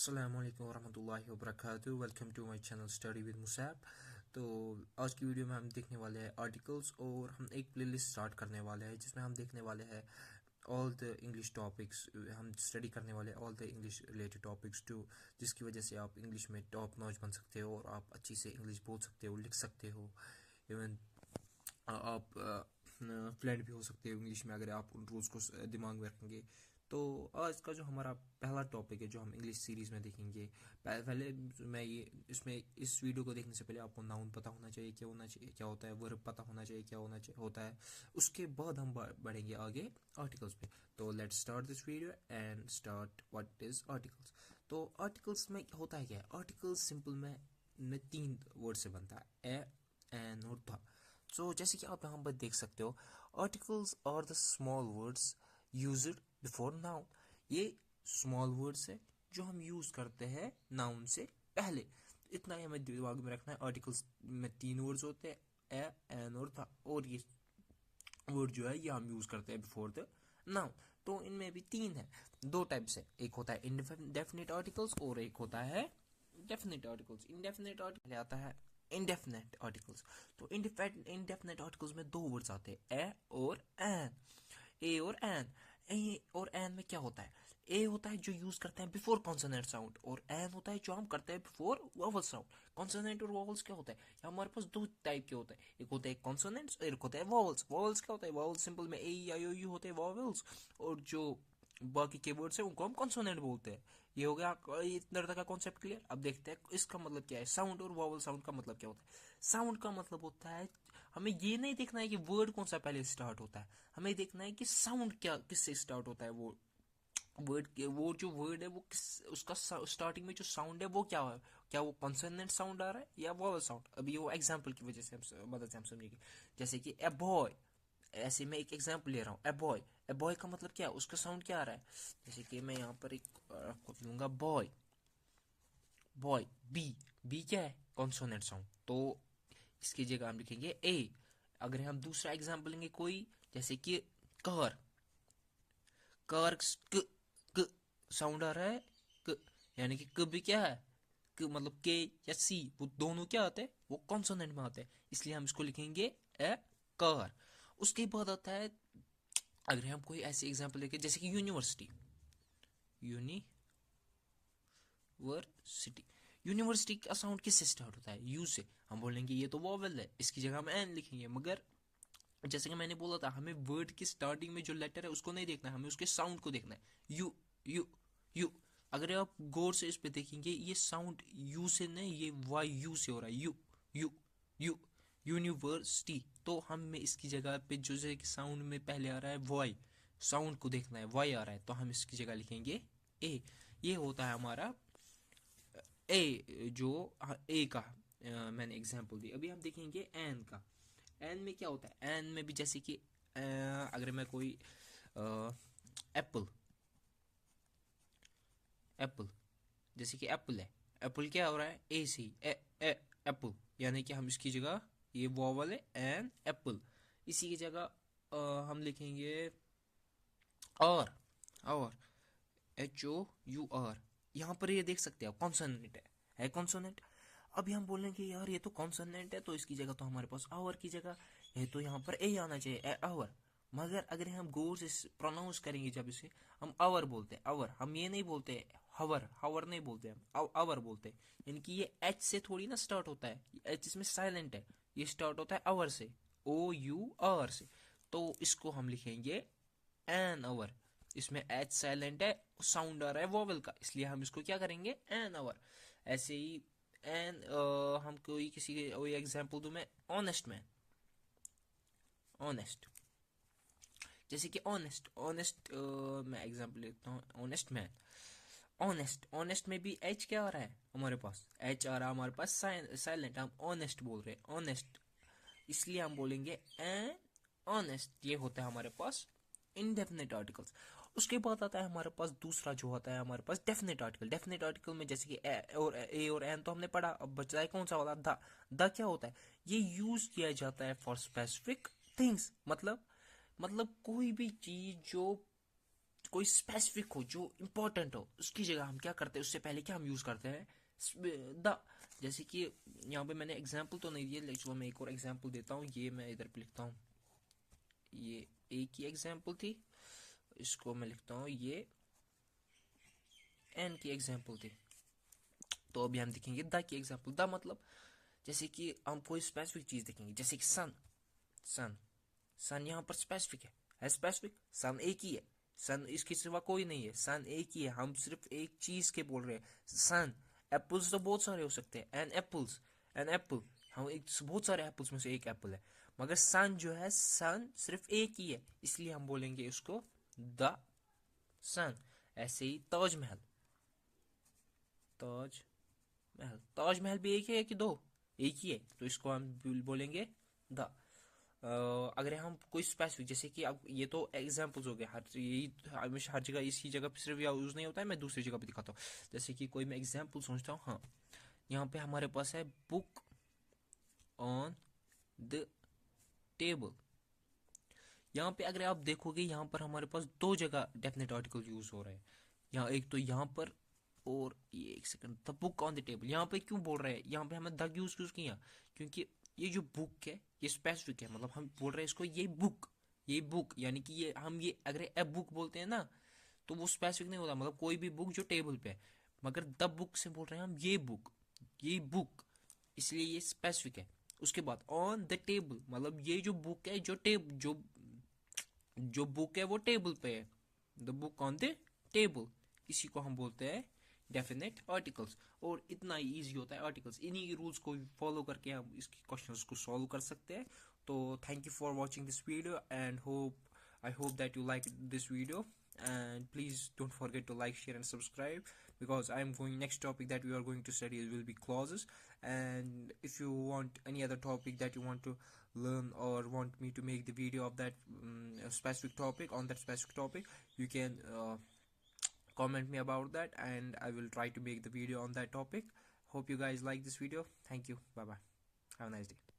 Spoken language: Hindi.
अस्सलाम वालेकुम वरहमतुल्लाहि वबरकातुहू। Welcome to my channel study with Musaib. तो आज की वीडियो में हम देखने वाले हैं आर्टिकल्स और हम एक प्लेलिस्ट स्टार्ट करने वाले हैं जिसमें हम देखने वाले हैं ऑल द इंग्लिश टॉपिक्स। हम स्टडी करने वाले हैं all the English related topics too, जिसकी वजह से आप इंग्लिश में टॉप नॉच बन सकते हो और आप अच्छी से इंग्लिश बोल सकते हो, लिख सकते हो। इवन आप फ्लुएंट भी हो सकते हो इंग्लिश में अगर आप उन रूल्स को दिमाग में रखेंगे। तो आज का जो हमारा पहला टॉपिक है जो हम इंग्लिश सीरीज़ में देखेंगे, पहले मैं ये इसमें इस वीडियो को देखने से पहले आपको नाउन पता होना चाहिए, क्या होना चाहिए, क्या होता है, वर्ब पता होना चाहिए, क्या होना चाहिए होता है। उसके बाद हम बढ़ेंगे आगे आर्टिकल्स पे। तो let's start this video and start what is articles. तो आर्टिकल्स में होता है क्या? आर्टिकल्स सिंपल में तीन वर्ड से बनता है, एन और द। सो जैसे कि आप यहाँ पर देख सकते हो, articles are the small words used before noun. ये स्मॉल वर्ड्स है जो हम यूज करते हैं नाउन से पहले। इतना ही हमें दिमाग में रखना है। आर्टिकल्स में तीन वर्ड्स होते हैं, ए, एन और था, और ये वर्ड जो है ये हम यूज करते हैं बिफोर द नाउन। तो इनमें भी तीन है, दो टाइप्स है। एक होता है इंडेफिनिट आर्टिकल्स और एक होता है डेफिनेट आर्टिकल्स। इंडेफिनेट आर्टिकल आता है इंडेफिनेट आर्टिकल्स। तो इंडेफिनेट आर्टिकल्स में दो वर्ड्स आते हैं, ए और एन। ए और एन। ए और एन में क्या होता है? ए होता है जो यूज करते हैं बिफोर कॉन्सोनेंट साउंड, और एन होता है जो हम करते हैं बिफोर वोवल साउंड। कॉन्सोनेंट और वोवल्स क्या होता है? हमारे पास दो टाइप के होते हैं, एक होता है कॉन्सोनेंट्स और एक होता है वोवल्स। वोवल्स क्या होता है? वोवल्स सिंपल में ए आई ओ यू होते हैं वोवल्स, और जो बाकी के वर्ड्स है उनको हम कॉन्सोनेंट बोलते हैं। ये हो गया इतना तक का कॉन्सेप्ट क्लियर। अब देखते हैं इसका मतलब क्या है। साउंड और वोवल साउंड का मतलब क्या होता है? साउंड का मतलब होता है, हमें ये नहीं देखना है कि वर्ड कौन सा पहले स्टार्ट होता है, हमें देखना है कि साउंड क्या किससे स्टार्ट होता है। वो वर्ड के वो जो वर्ड है वो किस उसका स्टार्टिंग में जो साउंड है वो क्या है? क्या वो कॉन्सोनेंट साउंड आ रहा है या वोवल साउंड? अभी वो एग्जांपल की वजह से हम मदद से हम समझेंगे। जैसे कि ए बॉय, ऐसे मैं एक एग्जांपल ले रहा हूँ, ए बॉय। ए बॉय का मतलब क्या है? उसका साउंड क्या आ रहा है? जैसे कि मैं यहाँ पर एक आपको लूंगा बॉय, बॉय, बी। बी क्या है? Consonant sound. तो इसकी जगह हम लिखेंगे ए। अगर हम दूसरा एग्जांपल लेंगे कोई, जैसे कि कार, कार क, क साउंड आ रहा है, क, यानी कि क भी क्या है? क मतलब के या सी, वो दोनों क्या आते हैं? वो कॉन्सोनेंट में आते हैं, इसलिए हम इसको लिखेंगे ए कार। उसके बाद आता है, अगर हम कोई ऐसी एग्जांपल लेके, जैसे कि यूनिवर्सिटी, यूनिवर्सिटी। यूनिवर्सिटी का साउंड किससे स्टार्ट होता है? यू से। हम बोलेंगे ये तो वोवेल है, इसकी जगह हम एन लिखेंगे। मगर जैसे कि मैंने बोला था, हमें वर्ड की स्टार्टिंग में जो लेटर है उसको नहीं देखना है, हमें उसके साउंड को देखना है। You, you, you. अगर आप गौर से इस पे देखेंगे, ये साउंड यू से नहीं, ये वाई यू से हो रहा है। You, you, you, university. तो हमें इसकी जगह पे जो है कि साउंड में पहले आ रहा है वाई, साउंड को देखना है, वाई आ रहा है, तो हम इसकी जगह लिखेंगे ए। ये होता है हमारा ए, जो ए का मैंने एग्जांपल दी। अभी हम देखेंगे एन का। एन में क्या होता है? एन में भी जैसे कि अगर मैं कोई एप्पल, एप्पल, जैसे कि एप्पल है, एप्पल क्या हो रहा है? ए सी, एप्पल, यानी कि हम इसकी जगह, ये वॉवल है एन एप्पल, इसी की जगह हम लिखेंगे और एच ओ यू आर। यहाँ पर ये देख सकते हैं कॉन्सोनेंट है कॉन्सोनेंट। अभी हम बोलेंगे यार ये तो कॉन्सोनेंट है, तो इसकी जगह तो हमारे पास आवर की जगह ये तो यहाँ पर ए आना चाहिए, आवर। मगर अगर हम गौर से प्रोनाउंस करेंगे, जब इसे हम आवर बोलते हैं, आवर, हम ये नहीं बोलते हवर, हवर नहीं बोलते हम, आवर बोलते हैं। यानी कि ये एच से थोड़ी ना स्टार्ट होता है, एच इसमें साइलेंट है, ये स्टार्ट होता है आवर से, ओ यू आर से। तो इसको हम लिखेंगे एन आवर। इसमें एच साइलेंट है, साउंड आ रहा है वोवल का, इसलिए हम इसको क्या करेंगे? An hour. ऐसे ही एन हम कोई किसी कोई एग्जांपल दूं मैं, ऑनेस्ट मैन, ऑनेस्ट, जैसे कि ऑनेस्ट, ऑनेस्ट मैं एग्जांपल लेता हूँ, ऑनेस्ट मैन, ऑनेस्ट। ऑनेस्ट में भी एच क्या आ रहा है? हमारे पास एच आ रहा है, हमारे पास साइलेंट, हम ऑनेस्ट बोल रहे हैं, ऑनेस्ट, इसलिए हम बोलेंगे एन ऑनेस्ट। ये होता है हमारे पास इनडेफिनेट आर्टिकल्स। उसके बाद आता है हमारे पास दूसरा जो होता है हमारे पास डेफिनेट आर्टिकल। डेफिनेट आर्टिकल में जैसे कि ए और एन तो हमने पढ़ा, अब बचा है कौन सा वाला? द। द क्या होता है? ये यूज किया जाता है फॉर स्पेसिफिक थिंग्स। मतलब कोई भी चीज जो कोई स्पेसिफिक हो जो इम्पोर्टेंट हो, उसकी जगह हम क्या करते हैं, उससे पहले क्या हम यूज करते हैं, द। जैसे कि यहाँ पे मैंने एग्जाम्पल तो नहीं दिया, लेकिन मैं एक और एग्जाम्पल देता हूँ। ये मैं इधर पे लिखता हूँ, ये एक ही एग्जाम्पल थी, इसको मैं लिखता हूँ ये एन की एग्जाम्पल थी। तो अभी हम देखेंगे द की एग्जाम्पल। द मतलब जैसे कि हम कोई स्पेसिफिक चीज देखेंगे, जैसे कि सन। सन सन यहाँ पर स्पेसिफिक है स्पेसिफिक। सन एक ही है, सन इसके सिवा कोई नहीं है, सन एक ही है। हम सिर्फ एक चीज के बोल रहे हैं, सन। एप्पल्स तो बहुत सारे हो सकते हैं, एन एप्पल्स, एन एप्पल। हम एक बहुत सारे एप्पल्स में से एक एप्पल है, मगर सन जो है, सन सिर्फ एक ही है, इसलिए हम बोलेंगे उसको द सन। ऐसे ही ताजमहल, ताजमहल, ताजमहल भी एक है कि दो, एक ही है, तो इसको हम बोलेंगे द। अगर हम कोई स्पेसिफिक, जैसे कि अब ये तो एग्जांपल्स हो गए, हर यही हमेशा हर जगह इसी जगह पे सिर्फ यूज नहीं होता है, मैं दूसरी जगह पे दिखाता हूँ। जैसे कि कोई मैं एग्जांपल सोचता हूँ, हाँ यहाँ पे हमारे पास है बुक ऑन द टेबल। यहाँ पे अगर आप देखोगे, यहाँ पर हमारे पास दो जगह डेफिनेट आर्टिकल यूज हो रहे हैं। यहाँ एक तो यहाँ पर, और ये एक second, the book on the table. यहाँ पे क्यों बोल रहे हैं, यहाँ पे हमें द यूज किया, क्योंकि ये जो बुक है ये स्पेसिफिक है, मतलब हम बोल रहे हैं इसको ये बुक, ये बुक, यानी कि ये हम ये अगर ए बुक बोलते हैं ना, तो वो स्पेसिफिक नहीं होता, मतलब कोई भी बुक जो टेबल पे है। मगर द बुक से बोल रहे हैं हम ये बुक, ये बुक, इसलिए ये स्पेसिफिक है। उसके बाद ऑन द टेबल, मतलब ये जो बुक है, जो बुक है वो टेबल पे है, the book on the table, इसी को हम बोलते हैं डेफिनेट आर्टिकल्स। और इतना ही ईजी होता है आर्टिकल्स, इन्हीं रूल्स को फॉलो करके हम इसके क्वेश्चंस को सॉल्व कर सकते हैं। तो thank you for watching this video, and I hope that you like this video, and please don't forget to like, share and subscribe, because I am going, next topic that we are going to study will be clauses. And if you want any other topic that you want to learn, or want me to make the video of that specific topic, on that specific topic, you can comment me about that, and I will try to make the video on that topic. Hope you guys like this video. Thank you. Bye bye. Have a nice day.